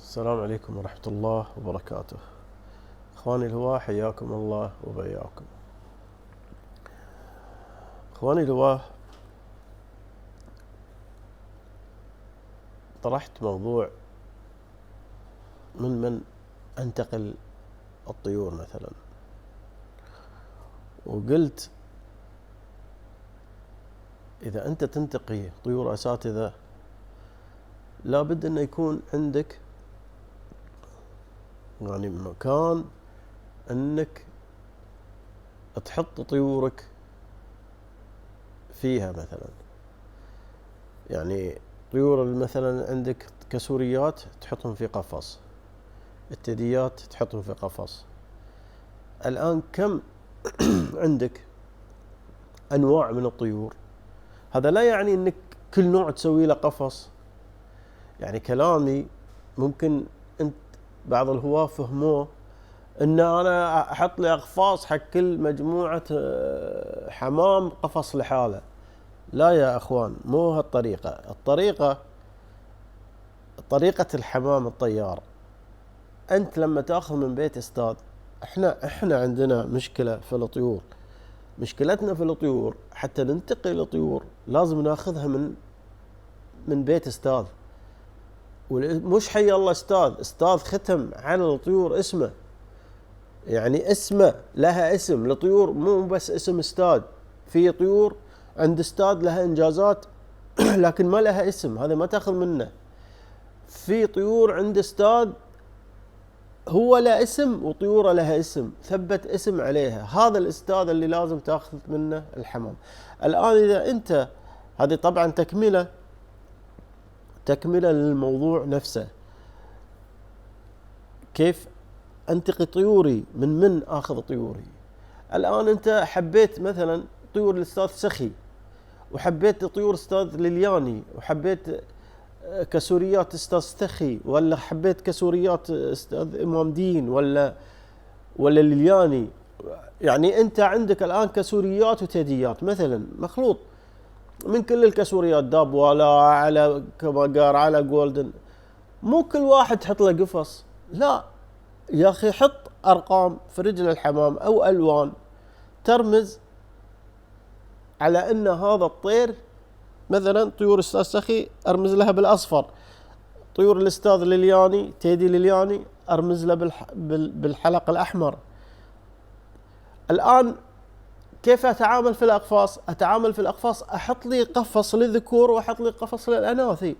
السلام عليكم ورحمة الله وبركاته. اخواني الهواة، حياكم الله وبياكم. اخواني الهواة، طرحت موضوع من انتقل الطيور مثلا، وقلت اذا انت تنتقي طيور اساتذة لابد انه يكون عندك يعني مكان انك تحط طيورك فيها. مثلا يعني طيور مثلا عندك كسوريات تحطهم في قفص، الثدييات تحطهم في قفص. الآن كم عندك أنواع من الطيور؟ هذا لا يعني أنك كل نوع تسوي له قفص. يعني كلامي ممكن أنت بعض الهواة فهموه أن أنا أحط لي أقفاص حق كل مجموعة حمام قفص لحاله. لا يا أخوان، مو هالطريقة. طريقة الحمام الطيار، أنت لما تأخذ من بيت أستاذ، إحنا عندنا مشكلة في الطيور. مشكلتنا في الطيور حتى ننتقل لطيور لازم ناخذها من بيت أستاذ. مش حي الله أستاذ ختم على الطيور اسمه، يعني اسمه لها اسم. لطيور مو بس اسم أستاذ، في طيور عند أستاذ لها إنجازات لكن ما لها اسم، هذا ما تأخذ منه. في طيور عند أستاذ هو له اسم وطيوره لها اسم، ثبت اسم عليها. هذا الأستاذ اللي لازم تأخذ منه الحمام. الآن إذا أنت، هذه طبعا تكملة للموضوع نفسه، كيف أنتقي طيوري، من أخذ طيوري. الآن أنت حبيت مثلا طيور الأستاذ سخي، وحبيت طيور أستاذ ليلياني، وحبيت كسوريات أستاذ سخي، ولا حبيت كسوريات أستاذ إمام دين، ولا ليلياني. يعني أنت عندك الآن كسوريات وثدييات مثلا مخلوط من كل الكسوريات، دابوالا على كماجار على جولدن. مو كل واحد تحط له قفص، لا يا أخي، حط أرقام في رجل الحمام أو ألوان ترمز على أن هذا الطير. مثلا طيور أستاذ سخي أرمز لها بالأصفر، طيور الأستاذ ليلياني تيدي ليلياني أرمز له بالحلق الأحمر. الآن كيف أتعامل في الأقفاص؟ أتعامل في الأقفاص أحط لي قفص للذكور وأحط لي قفص للأناثي.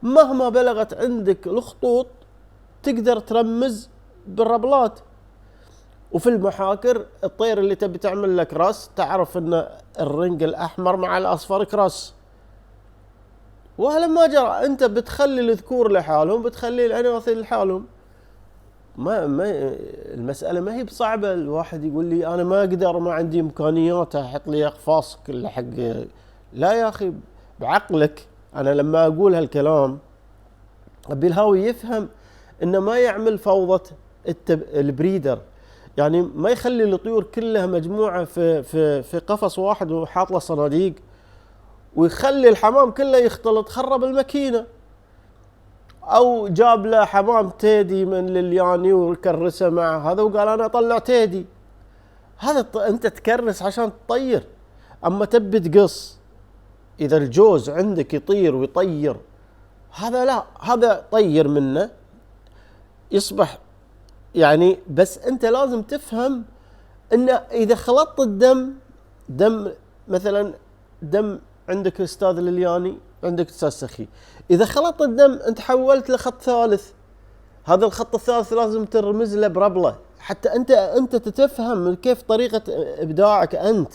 مهما بلغت عندك الخطوط تقدر ترمز بالربلات. وفي المحاكر الطير اللي تبي تعمل لك راس تعرف أن الرنج الأحمر مع الأصفر كراس. وهلا ما جرى، أنت بتخلي الذكور لحالهم، بتخلي الأناثي لحالهم. ما المسألة ما هي بصعبة. الواحد يقول لي أنا ما أقدر، ما عندي إمكانيات أحط لي أقفاص كل حق. لا يا أخي، بعقلك. أنا لما أقول هالكلام أبي الهاوي يفهم إنه ما يعمل فوضى البريدر. يعني ما يخلي الطيور كلها مجموعة في قفص واحد وحاط له صناديق، ويخلي الحمام كله يختلط، خرب الماكينة. او جاب له حمام تيدي من للياني وكرسه مع هذا وقال انا اطلع تيدي. هذا انت تكرس عشان تطير. اما تبي تقص، اذا الجوز عندك يطير ويطير، هذا لا، هذا طير منه يصبح. يعني بس انت لازم تفهم ان اذا خلطت دم مثلا، دم عندك استاذ ليلياني عندك استاذ سخي، اذا خلطت الدم انت حولت لخط ثالث. هذا الخط الثالث لازم ترمز له بربله حتى انت تتفهم كيف طريقه ابداعك انت.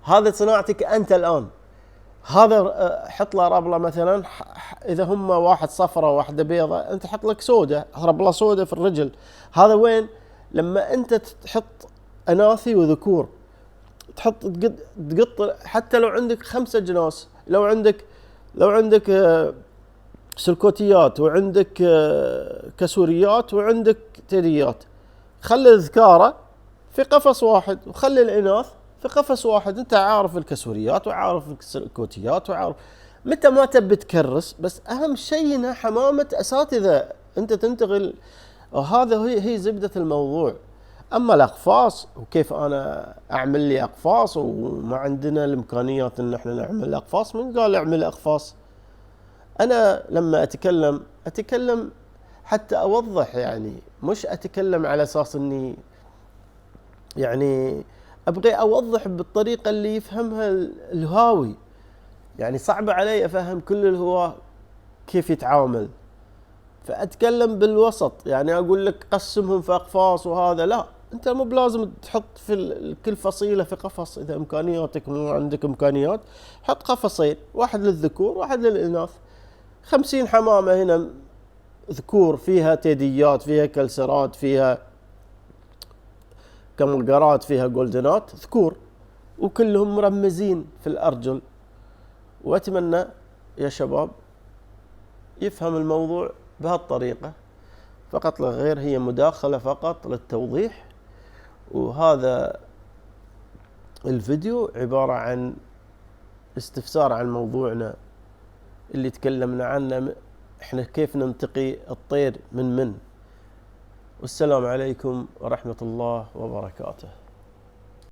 هذا صناعتك انت الان. هذا حط له ربله مثلا، اذا هم واحد صفرة واحده بيضة، انت حط لك سودة، ربله سودة في الرجل. هذا وين؟ لما انت تحط اناثي وذكور، تحط تقط حتى لو عندك 5 جناس، لو عندك سلكوتيات، وعندك كسوريات، وعندك تيريات، خلي الذكارة في قفص واحد وخلي الإناث في قفص واحد. انت عارف الكسوريات وعارف السلكوتيات وعارف. متى ما تبي تكرس، بس اهم شيء انها حمامة اساتذة أنت تنتقل، وهذا هي زبدة الموضوع. أما الأقفاص وكيف أنا أعمل لي أقفاص وما عندنا الإمكانيات إن إحنا نعمل أقفاص، من قال أعمل أقفاص؟ أنا لما أتكلم حتى أوضح، يعني مش أتكلم على أساس إني يعني أبغي أوضح بالطريقة اللي يفهمها الهاوي. يعني صعب علي أفهم كل الهواة كيف يتعامل، فأتكلم بالوسط. يعني أقول لك قسمهم في أقفاص وهذا، لا، أنت مو بلازم تحط في كل فصيلة في قفص. إذا إمكانياتك مو عندك إمكانيات، حط قفصين، واحد للذكور واحد للإناث. 50 حمامة هنا ذكور، فيها تيديات، فيها كلسرات، فيها كملقرات، فيها جولدنات ذكور، وكلهم مرمزين في الأرجل. وأتمنى يا شباب يفهم الموضوع بهالطريقة فقط لا غير، هي مداخلة فقط للتوضيح. وهذا الفيديو عبارة عن استفسار عن موضوعنا اللي تكلمنا عنه، احنا كيف ننتقي الطير من. والسلام عليكم ورحمة الله وبركاته.